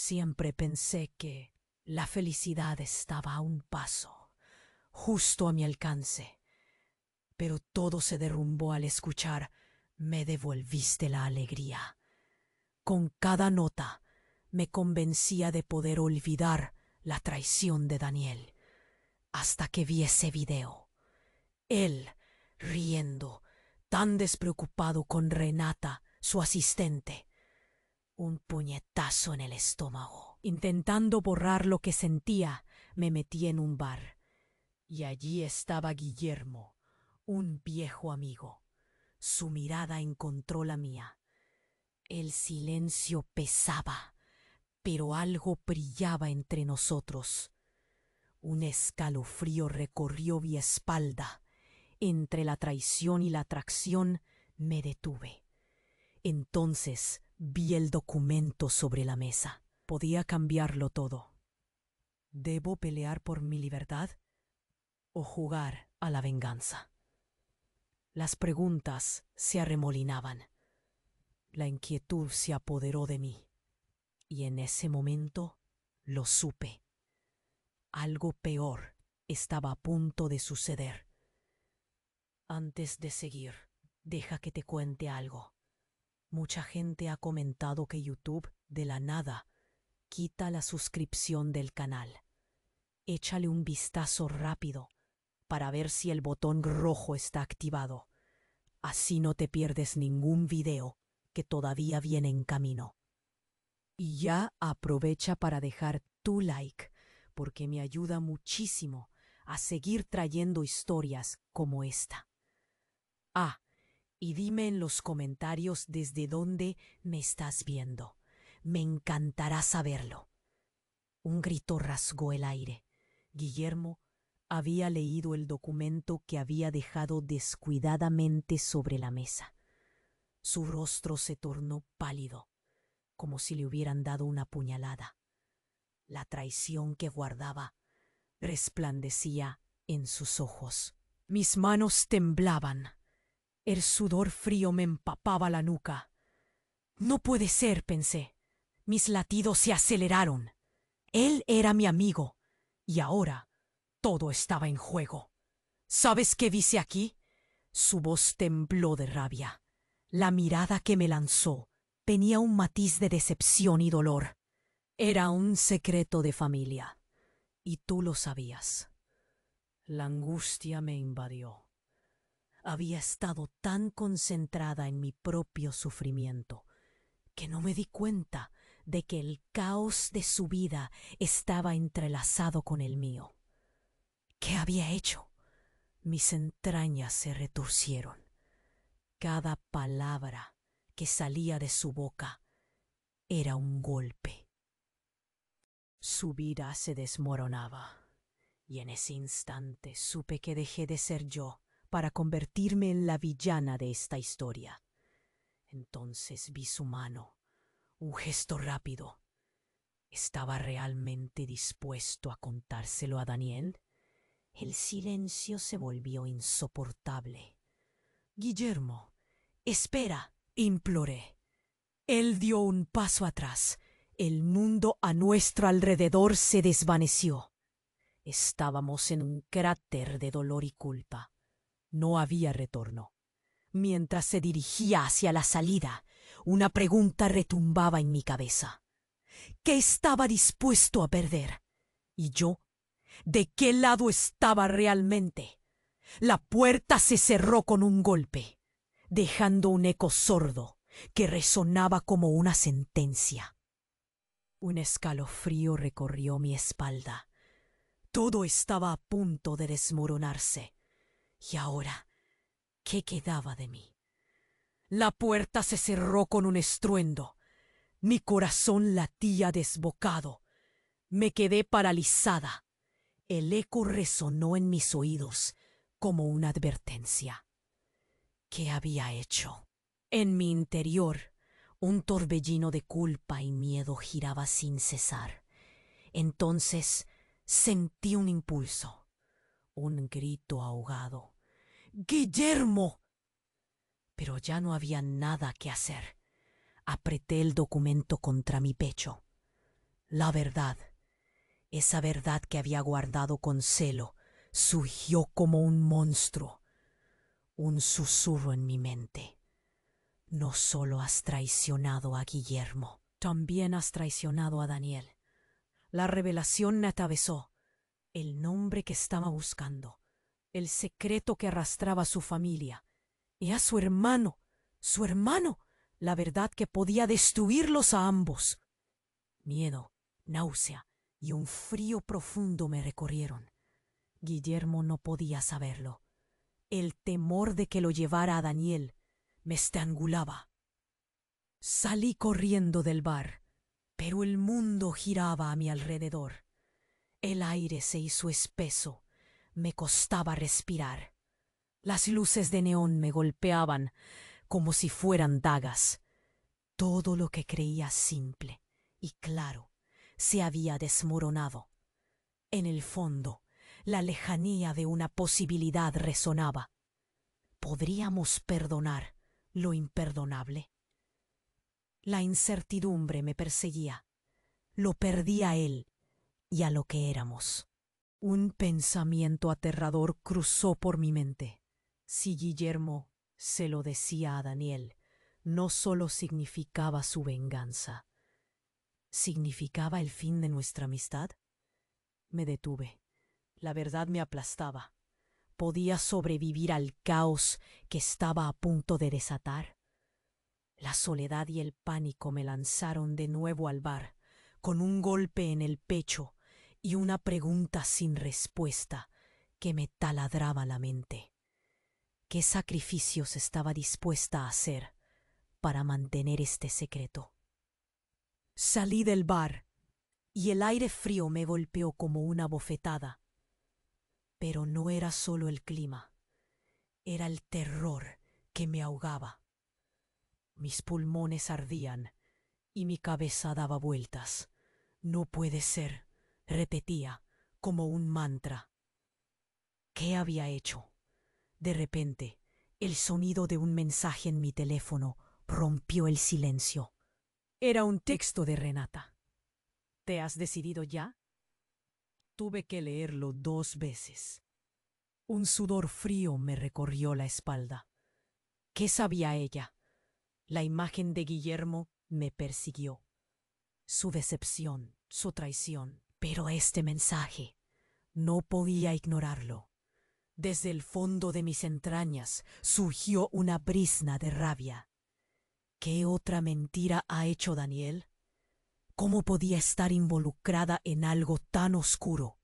Siempre pensé que la felicidad estaba a un paso, justo a mi alcance. Pero todo se derrumbó al escuchar "Me devolviste la alegría". Con cada nota me convencía de poder olvidar la traición de Daniel, hasta que vi ese video. Él, riendo, tan despreocupado con Renata, su asistente. Un puñetazo en el estómago. Intentando borrar lo que sentía, me metí en un bar. Y allí estaba Guillermo, un viejo amigo. Su mirada encontró la mía. El silencio pesaba, pero algo brillaba entre nosotros. Un escalofrío recorrió mi espalda. Entre la traición y la atracción me detuve. Entonces vi el documento sobre la mesa. Podía cambiarlo todo. ¿Debo pelear por mi libertad o jugar a la venganza? Las preguntas se arremolinaban. La inquietud se apoderó de mí. Y en ese momento lo supe. Algo peor estaba a punto de suceder. Antes de seguir, deja que te cuente algo. Mucha gente ha comentado que YouTube, de la nada, quita la suscripción del canal. Échale un vistazo rápido para ver si el botón rojo está activado. Así no te pierdes ningún video que todavía viene en camino. Y ya aprovecha para dejar tu like, porque me ayuda muchísimo a seguir trayendo historias como esta. Y dime en los comentarios desde dónde me estás viendo. Me encantará saberlo. Un grito rasgó el aire. Guillermo había leído el documento que había dejado descuidadamente sobre la mesa. Su rostro se tornó pálido, como si le hubieran dado una puñalada. La traición que guardaba resplandecía en sus ojos. Mis manos temblaban. El sudor frío me empapaba la nuca. No puede ser, pensé. Mis latidos se aceleraron. Él era mi amigo, y ahora todo estaba en juego. ¿Sabes qué dice aquí? Su voz tembló de rabia. La mirada que me lanzó tenía un matiz de decepción y dolor. Era un secreto de familia, y tú lo sabías. La angustia me invadió. Había estado tan concentrada en mi propio sufrimiento que no me di cuenta de que el caos de su vida estaba entrelazado con el mío. ¿Qué había hecho? Mis entrañas se retorcieron. Cada palabra que salía de su boca era un golpe. Su vida se desmoronaba, y en ese instante supe que dejé de ser yo para convertirme en la villana de esta historia. Entonces vi su mano, un gesto rápido. ¿Estaba realmente dispuesto a contárselo a Daniel? El silencio se volvió insoportable. Guillermo, espera, imploré. Él dio un paso atrás. El mundo a nuestro alrededor se desvaneció. Estábamos en un cráter de dolor y culpa. No había retorno. Mientras se dirigía hacia la salida, una pregunta retumbaba en mi cabeza. ¿Qué estaba dispuesto a perder? ¿Y yo? ¿De qué lado estaba realmente? La puerta se cerró con un golpe, dejando un eco sordo que resonaba como una sentencia. Un escalofrío recorrió mi espalda. Todo estaba a punto de desmoronarse. Y ahora, ¿qué quedaba de mí? La puerta se cerró con un estruendo. Mi corazón latía desbocado. Me quedé paralizada. El eco resonó en mis oídos como una advertencia. ¿Qué había hecho? En mi interior, un torbellino de culpa y miedo giraba sin cesar. Entonces sentí un impulso, un grito ahogado. ¡Guillermo! Pero ya no había nada que hacer. Apreté el documento contra mi pecho. La verdad, esa verdad que había guardado con celo, surgió como un monstruo, un susurro en mi mente. No solo has traicionado a Guillermo, también has traicionado a Daniel. La revelación me atravesó. El nombre que estaba buscando, el secreto que arrastraba a su familia, y a su hermano, la verdad que podía destruirlos a ambos. Miedo, náusea y un frío profundo me recorrieron. Guillermo no podía saberlo. El temor de que lo llevara a Daniel me estrangulaba. Salí corriendo del bar, pero el mundo giraba a mi alrededor. El aire se hizo espeso, me costaba respirar. Las luces de neón me golpeaban como si fueran dagas. Todo lo que creía simple y claro se había desmoronado. En el fondo, la lejanía de una posibilidad resonaba. ¿Podríamos perdonar lo imperdonable? La incertidumbre me perseguía. Lo perdí a él y a lo que éramos. Un pensamiento aterrador cruzó por mi mente. Si Guillermo se lo decía a Daniel, no solo significaba su venganza, ¿significaba el fin de nuestra amistad? Me detuve. La verdad me aplastaba. ¿Podía sobrevivir al caos que estaba a punto de desatar? La soledad y el pánico me lanzaron de nuevo al bar, con un golpe en el pecho y una pregunta sin respuesta que me taladraba la mente. ¿Qué sacrificios estaba dispuesta a hacer para mantener este secreto? Salí del bar y el aire frío me golpeó como una bofetada. Pero no era solo el clima, era el terror que me ahogaba. Mis pulmones ardían y mi cabeza daba vueltas. No puede ser, repetía, como un mantra. ¿Qué había hecho? De repente, el sonido de un mensaje en mi teléfono rompió el silencio. Era un texto de Renata. ¿Te has decidido ya? Tuve que leerlo 2 veces. Un sudor frío me recorrió la espalda. ¿Qué sabía ella? La imagen de Guillermo me persiguió. Su decepción, su traición. Pero este mensaje no podía ignorarlo. Desde el fondo de mis entrañas surgió una brizna de rabia. ¿Qué otra mentira ha hecho Daniel? ¿Cómo podía estar involucrada en algo tan oscuro?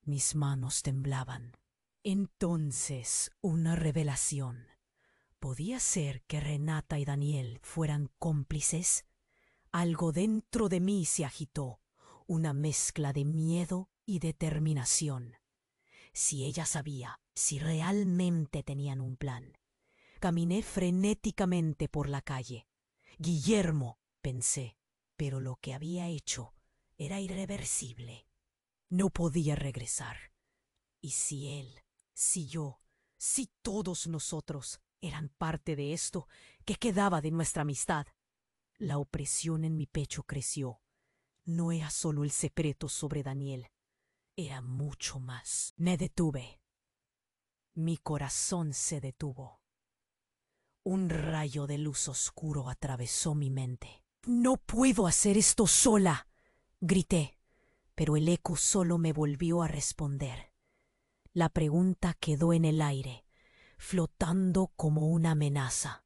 Mis manos temblaban. Entonces, una revelación. ¿Podía ser que Renata y Daniel fueran cómplices? Algo dentro de mí se agitó, una mezcla de miedo y determinación. Si ella sabía, si realmente tenían un plan. Caminé frenéticamente por la calle. Guillermo, pensé, pero lo que había hecho era irreversible. No podía regresar. ¿Y si él, si yo, si todos nosotros eran parte de esto que quedaba de nuestra amistad? La opresión en mi pecho creció. No era solo el secreto sobre Daniel, era mucho más. Me detuve. Mi corazón se detuvo. Un rayo de luz oscuro atravesó mi mente. «No puedo hacer esto sola», grité, pero el eco solo me volvió a responder. La pregunta quedó en el aire, flotando como una amenaza.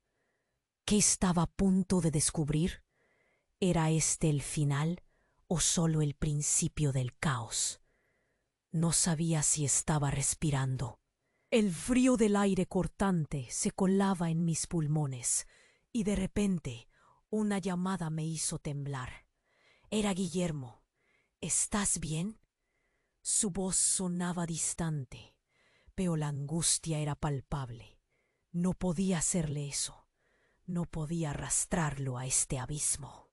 ¿Qué estaba a punto de descubrir? ¿Era este el final o solo el principio del caos? No sabía si estaba respirando. El frío del aire cortante se colaba en mis pulmones y de repente una llamada me hizo temblar. Era Guillermo. ¿Estás bien? Su voz sonaba distante, pero la angustia era palpable. No podía hacerle eso. No podía arrastrarlo a este abismo.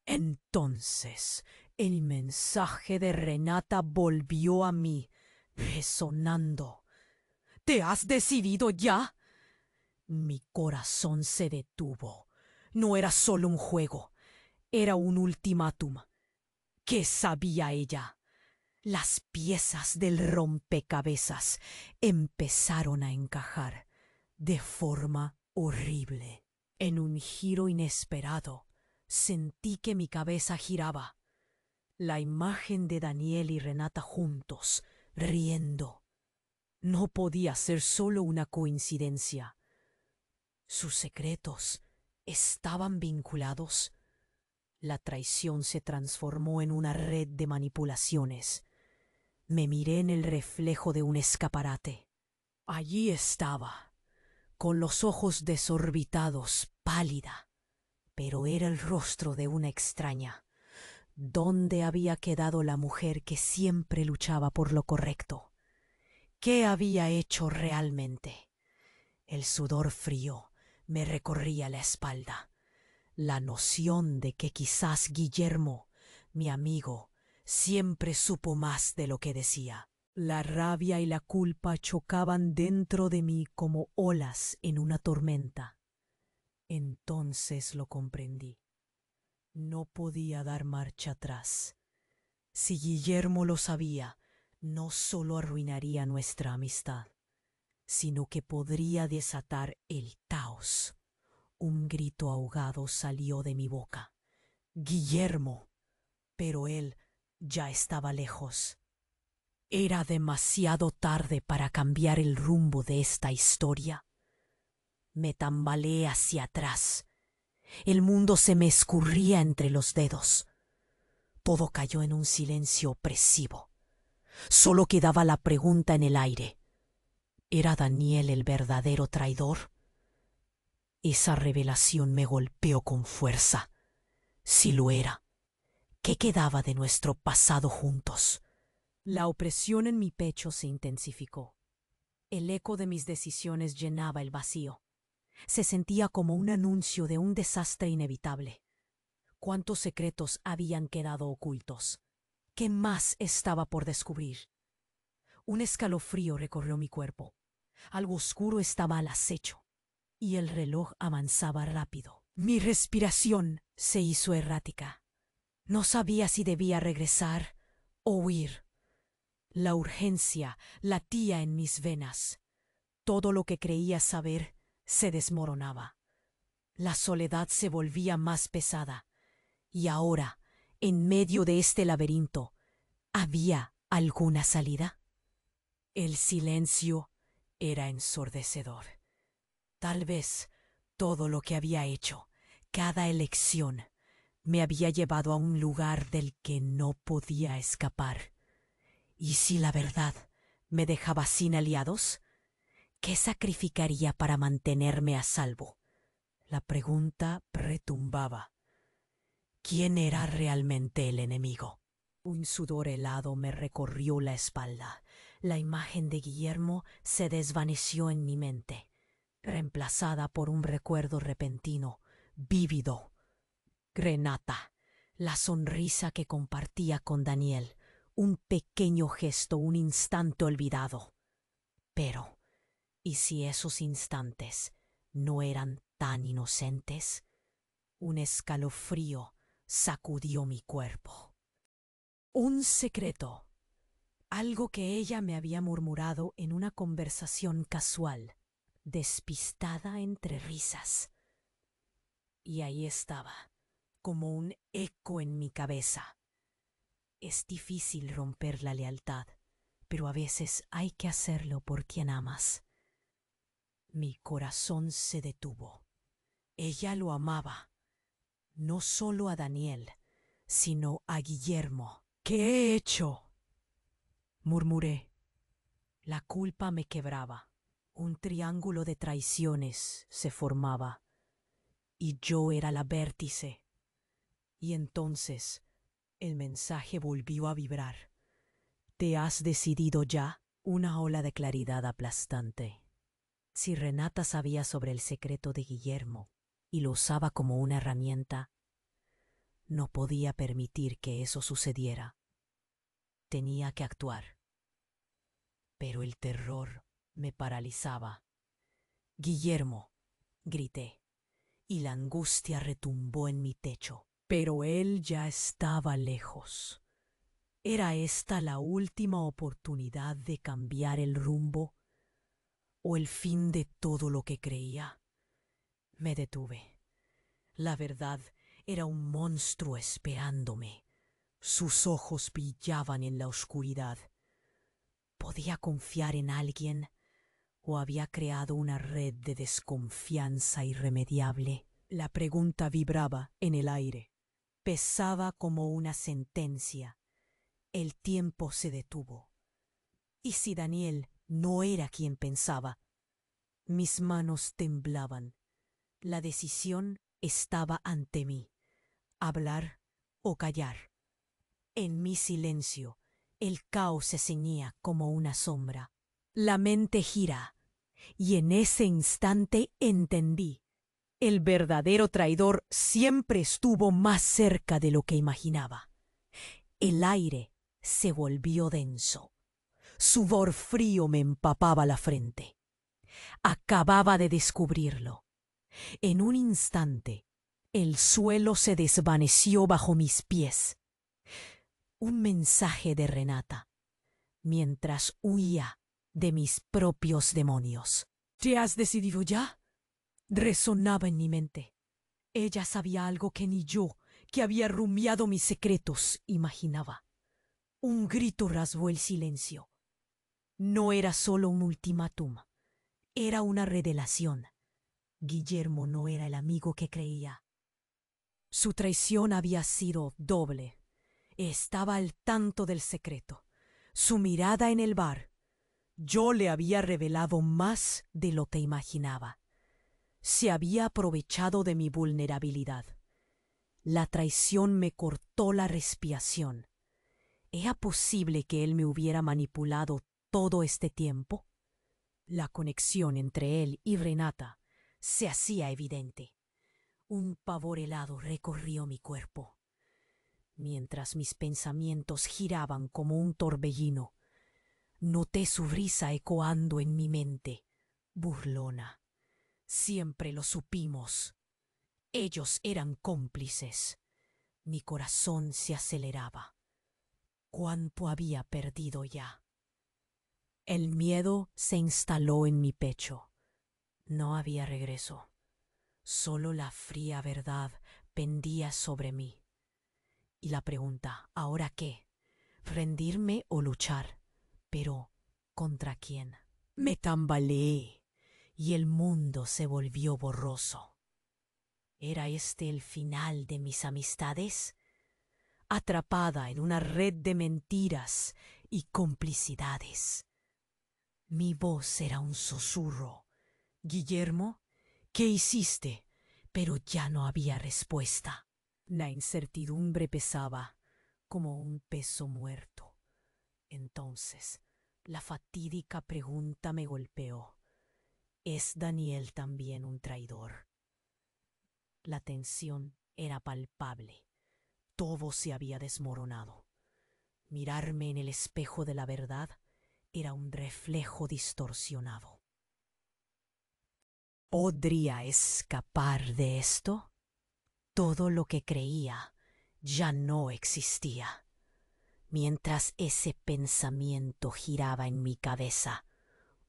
Entonces, el mensaje de Renata volvió a mí, resonando. ¿Te has decidido ya? Mi corazón se detuvo. No era solo un juego. Era un ultimátum. ¿Qué sabía ella? Las piezas del rompecabezas empezaron a encajar de forma horrible. En un giro inesperado, sentí que mi cabeza giraba. La imagen de Daniel y Renata juntos, riendo. No podía ser solo una coincidencia. Sus secretos estaban vinculados. La traición se transformó en una red de manipulaciones. Me miré en el reflejo de un escaparate. Allí estaba, con los ojos desorbitados, pálida, pero era el rostro de una extraña. ¿Dónde había quedado la mujer que siempre luchaba por lo correcto? ¿Qué había hecho realmente? El sudor frío me recorría la espalda. La noción de que quizás Guillermo, mi amigo, siempre supo más de lo que decía. La rabia y la culpa chocaban dentro de mí como olas en una tormenta. Entonces lo comprendí. No podía dar marcha atrás. Si Guillermo lo sabía, no solo arruinaría nuestra amistad, sino que podría desatar el caos. Un grito ahogado salió de mi boca. Guillermo. Pero él ya estaba lejos. Era demasiado tarde para cambiar el rumbo de esta historia. Me tambaleé hacia atrás. El mundo se me escurría entre los dedos. Todo cayó en un silencio opresivo. Solo quedaba la pregunta en el aire. ¿Era Daniel el verdadero traidor? Esa revelación me golpeó con fuerza. Si lo era, ¿qué quedaba de nuestro pasado juntos? La opresión en mi pecho se intensificó. El eco de mis decisiones llenaba el vacío. Se sentía como un anuncio de un desastre inevitable. ¿Cuántos secretos habían quedado ocultos? ¿Qué más estaba por descubrir? Un escalofrío recorrió mi cuerpo. Algo oscuro estaba al acecho, y el reloj avanzaba rápido. Mi respiración se hizo errática. No sabía si debía regresar o huir. La urgencia latía en mis venas. Todo lo que creía saber se desmoronaba. La soledad se volvía más pesada. Y ahora, en medio de este laberinto, ¿había alguna salida? El silencio era ensordecedor. Tal vez todo lo que había hecho, cada elección, me había llevado a un lugar del que no podía escapar. ¿Y si la verdad me dejaba sin aliados? ¿Qué sacrificaría para mantenerme a salvo? La pregunta retumbaba. ¿Quién era realmente el enemigo? Un sudor helado me recorrió la espalda. La imagen de Guillermo se desvaneció en mi mente, reemplazada por un recuerdo repentino, vívido. Renata, la sonrisa que compartía con Daniel, un pequeño gesto, un instante olvidado. Pero, ¿y si esos instantes no eran tan inocentes? Un escalofrío sacudió mi cuerpo. Un secreto, algo que ella me había murmurado en una conversación casual, despistada entre risas. Y ahí estaba, como un eco en mi cabeza. Es difícil romper la lealtad, pero a veces hay que hacerlo por quien amas. Mi corazón se detuvo. Ella lo amaba, no solo a Daniel, sino a Guillermo. ¿Qué he hecho?, murmuré. La culpa me quebraba. Un triángulo de traiciones se formaba, y yo era la vértice. Y entonces el mensaje volvió a vibrar. ¿Te has decidido ya? Una ola de claridad aplastante. Si Renata sabía sobre el secreto de Guillermo y lo usaba como una herramienta, no podía permitir que eso sucediera. Tenía que actuar. Pero el terror me paralizaba. Guillermo, grité, y la angustia retumbó en mi pecho. Pero él ya estaba lejos. ¿Era esta la última oportunidad de cambiar el rumbo o el fin de todo lo que creía? Me detuve. La verdad era un monstruo esperándome. Sus ojos brillaban en la oscuridad. ¿Podía confiar en alguien o había creado una red de desconfianza irremediable? La pregunta vibraba en el aire. Pesaba como una sentencia. El tiempo se detuvo. ¿Y si Daniel no era quien pensaba? Mis manos temblaban. La decisión estaba ante mí. Hablar o callar. En mi silencio, el caos se ceñía como una sombra. La mente gira, y en ese instante entendí. El verdadero traidor siempre estuvo más cerca de lo que imaginaba. El aire se volvió denso. Sudor frío me empapaba la frente. Acababa de descubrirlo. En un instante, el suelo se desvaneció bajo mis pies. Un mensaje de Renata, mientras huía de mis propios demonios. ¿Te has decidido ya? Resonaba en mi mente. Ella sabía algo que ni yo, que había rumiado mis secretos, imaginaba. Un grito rasgó el silencio. No era solo un ultimátum, era una revelación. Guillermo no era el amigo que creía. Su traición había sido doble. Estaba al tanto del secreto. Su mirada en el bar. Yo le había revelado más de lo que imaginaba. Se había aprovechado de mi vulnerabilidad. La traición me cortó la respiración. ¿Era posible que él me hubiera manipulado todo este tiempo? La conexión entre él y Renata se hacía evidente. Un pavor helado recorrió mi cuerpo. Mientras mis pensamientos giraban como un torbellino, noté su risa ecoando en mi mente. Burlona. Siempre lo supimos. Ellos eran cómplices. Mi corazón se aceleraba. ¿Cuánto había perdido ya? El miedo se instaló en mi pecho. No había regreso. Solo la fría verdad pendía sobre mí. Y la pregunta, ¿ahora qué? ¿Rendirme o luchar? Pero, ¿contra quién? Me tambaleé y el mundo se volvió borroso. ¿Era este el final de mis amistades? Atrapada en una red de mentiras y complicidades. Mi voz era un susurro. Guillermo, ¿qué hiciste? Pero ya no había respuesta. La incertidumbre pesaba como un peso muerto. Entonces, la fatídica pregunta me golpeó. ¿Es Daniel también un traidor? La tensión era palpable. Todo se había desmoronado. Mirarme en el espejo de la verdad era un reflejo distorsionado. ¿Podría escapar de esto? Todo lo que creía ya no existía. Mientras ese pensamiento giraba en mi cabeza,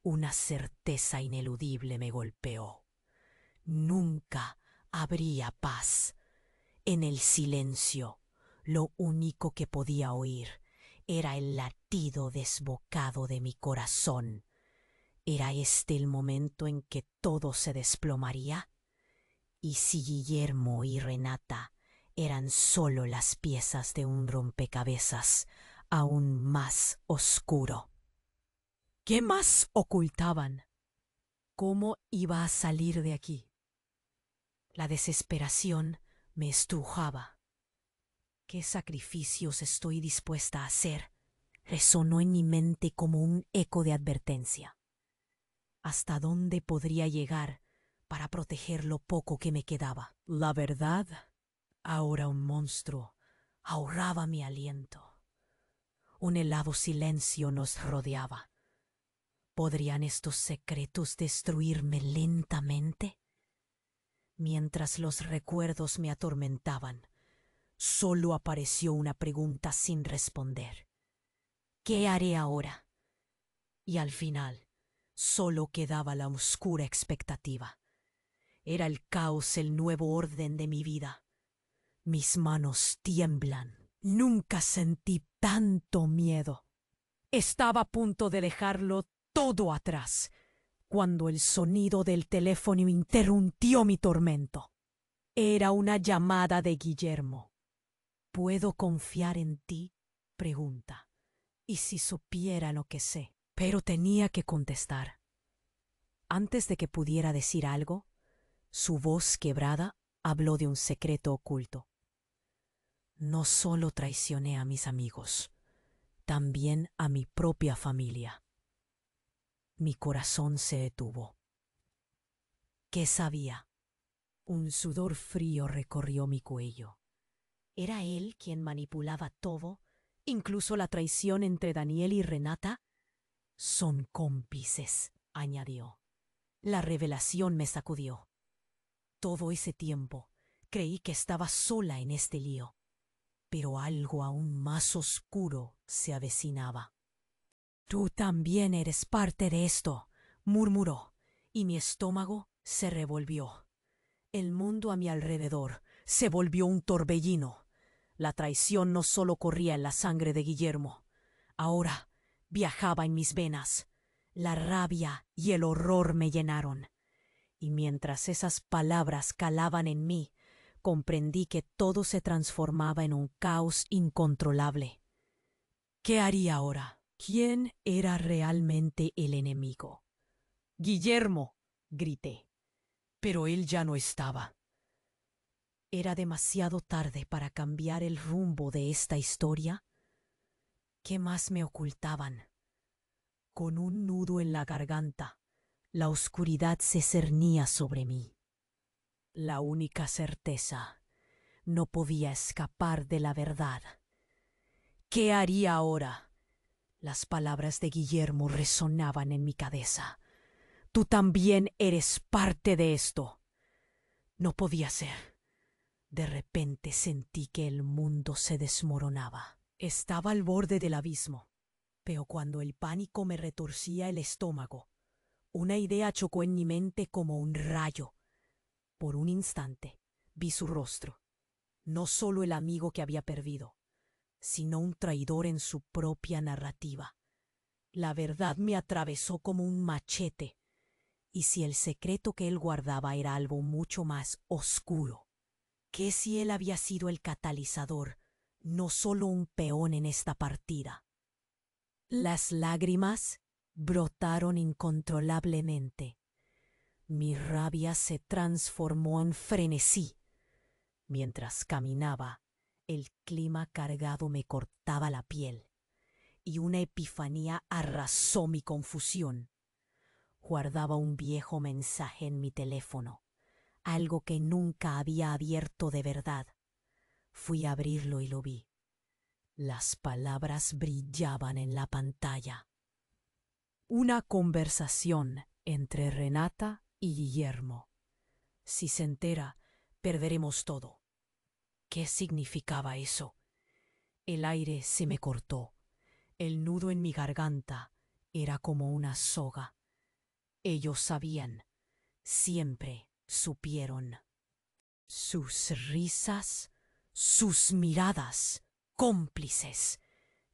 una certeza ineludible me golpeó. Nunca habría paz. En el silencio, lo único que podía oír era el latido desbocado de mi corazón. ¿Era este el momento en que todo se desplomaría? ¿Y si Guillermo y Renata eran solo las piezas de un rompecabezas aún más oscuro? ¿Qué más ocultaban? ¿Cómo iba a salir de aquí? La desesperación me estrujaba. ¿Qué sacrificios estoy dispuesta a hacer? Resonó en mi mente como un eco de advertencia. ¿Hasta dónde podría llegar para proteger lo poco que me quedaba? La verdad, ahora un monstruo, ahorraba mi aliento. Un helado silencio nos rodeaba. ¿Podrían estos secretos destruirme lentamente? Mientras los recuerdos me atormentaban, solo apareció una pregunta sin responder. ¿Qué haré ahora? Y al final, solo quedaba la oscura expectativa. Era el caos el nuevo orden de mi vida. Mis manos tiemblan. Nunca sentí tanto miedo. Estaba a punto de dejarlo todo atrás, cuando el sonido del teléfono interrumpió mi tormento. Era una llamada de Guillermo. ¿Puedo confiar en ti? Pregunta. Y si supiera lo que sé. Pero tenía que contestar. Antes de que pudiera decir algo, su voz quebrada habló de un secreto oculto. No solo traicioné a mis amigos, también a mi propia familia. Mi corazón se detuvo. ¿Qué sabía? Un sudor frío recorrió mi cuello. ¿Era él quien manipulaba todo, incluso la traición entre Daniel y Renata? Son cómplices, añadió. La revelación me sacudió. Todo ese tiempo creí que estaba sola en este lío, pero algo aún más oscuro se avecinaba. Tú también eres parte de esto, murmuró, y mi estómago se revolvió. El mundo a mi alrededor se volvió un torbellino. La traición no solo corría en la sangre de Guillermo, ahora viajaba en mis venas. La rabia y el horror me llenaron. Y mientras esas palabras calaban en mí, comprendí que todo se transformaba en un caos incontrolable. ¿Qué haría ahora? ¿Quién era realmente el enemigo? Guillermo, grité. Pero él ya no estaba. ¿Era demasiado tarde para cambiar el rumbo de esta historia? ¿Qué más me ocultaban? Con un nudo en la garganta, la oscuridad se cernía sobre mí. La única certeza, no podía escapar de la verdad. ¿Qué haría ahora? Las palabras de Guillermo resonaban en mi cabeza. Tú también eres parte de esto. No podía ser. De repente sentí que el mundo se desmoronaba. Estaba al borde del abismo, pero cuando el pánico me retorcía el estómago, una idea chocó en mi mente como un rayo. Por un instante vi su rostro, no solo el amigo que había perdido, sino un traidor en su propia narrativa. La verdad me atravesó como un machete, y si el secreto que él guardaba era algo mucho más oscuro, ¿qué si él había sido el catalizador, no solo un peón en esta partida? Las lágrimas brotaron incontrolablemente. Mi rabia se transformó en frenesí. Mientras caminaba, el clima cargado me cortaba la piel, y una epifanía arrasó mi confusión. Guardaba un viejo mensaje en mi teléfono, algo que nunca había abierto de verdad. Fui a abrirlo y lo vi. Las palabras brillaban en la pantalla. Una conversación entre Renata y Guillermo. Si se entera, perderemos todo. ¿Qué significaba eso? El aire se me cortó. El nudo en mi garganta era como una soga. Ellos sabían, siempre supieron. Sus risas, sus miradas, cómplices.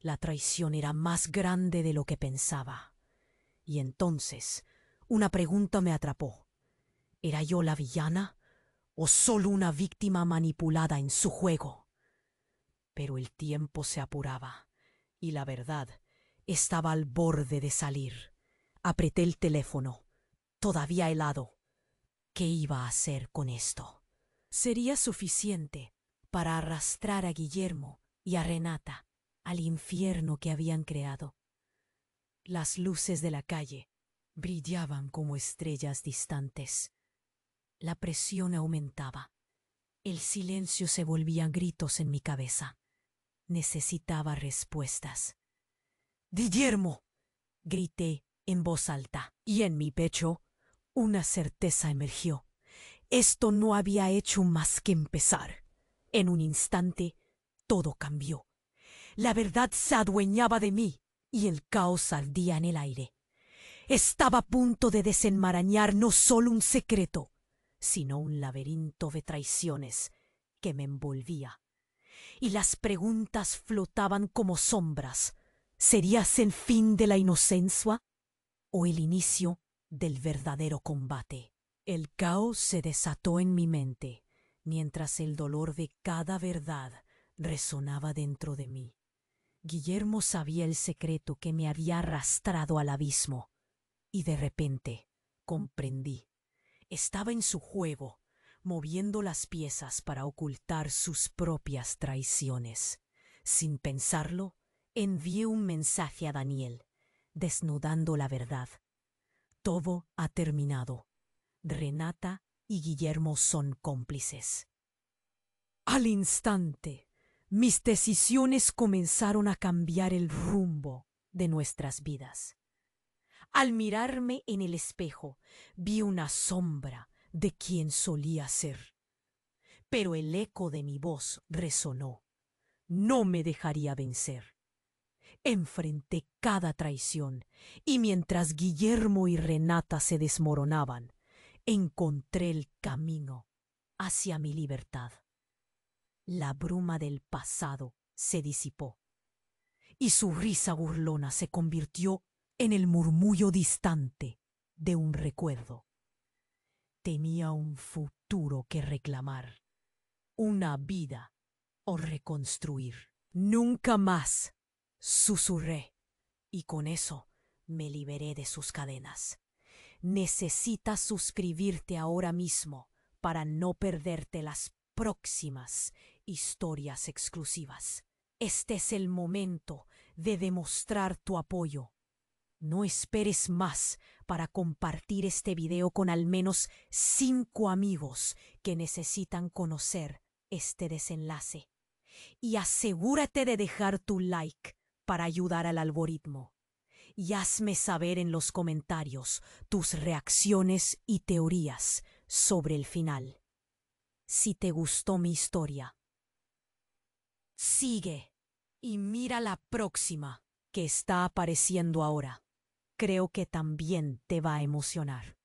La traición era más grande de lo que pensaba. Y entonces, una pregunta me atrapó. ¿Era yo la villana o solo una víctima manipulada en su juego? Pero el tiempo se apuraba y la verdad estaba al borde de salir. Apreté el teléfono, todavía helado. ¿Qué iba a hacer con esto? Sería suficiente para arrastrar a Guillermo y a Renata al infierno que habían creado. Las luces de la calle brillaban como estrellas distantes. La presión aumentaba. El silencio se volvía gritos en mi cabeza. Necesitaba respuestas. ¡Guillermo!, grité en voz alta, y en mi pecho una certeza emergió. Esto no había hecho más que empezar. En un instante, todo cambió. La verdad se adueñaba de mí y el caos ardía en el aire. Estaba a punto de desenmarañar no solo un secreto, sino un laberinto de traiciones que me envolvía. Y las preguntas flotaban como sombras. ¿Serías el fin de la inocencia o el inicio del verdadero combate? El caos se desató en mi mente, mientras el dolor de cada verdad resonaba dentro de mí. Guillermo sabía el secreto que me había arrastrado al abismo, y de repente comprendí. Estaba en su juego, moviendo las piezas para ocultar sus propias traiciones. Sin pensarlo, envié un mensaje a Daniel, desnudando la verdad. Todo ha terminado. Renata y Guillermo son cómplices. Al instante, mis decisiones comenzaron a cambiar el rumbo de nuestras vidas. Al mirarme en el espejo, vi una sombra de quien solía ser. Pero el eco de mi voz resonó. No me dejaría vencer. Enfrenté cada traición, y mientras Guillermo y Renata se desmoronaban, encontré el camino hacia mi libertad. La bruma del pasado se disipó, y su risa burlona se convirtió en el murmullo distante de un recuerdo. Tenía un futuro que reclamar, una vida o reconstruir. Nunca más, susurré, y con eso me liberé de sus cadenas. Necesitas suscribirte ahora mismo para no perderte las próximas historias exclusivas. Este es el momento de demostrar tu apoyo. No esperes más para compartir este video con al menos 5 amigos que necesitan conocer este desenlace. Y asegúrate de dejar tu like para ayudar al algoritmo. Y hazme saber en los comentarios tus reacciones y teorías sobre el final. Si te gustó mi historia, sigue y mira la próxima que está apareciendo ahora. Creo que también te va a emocionar.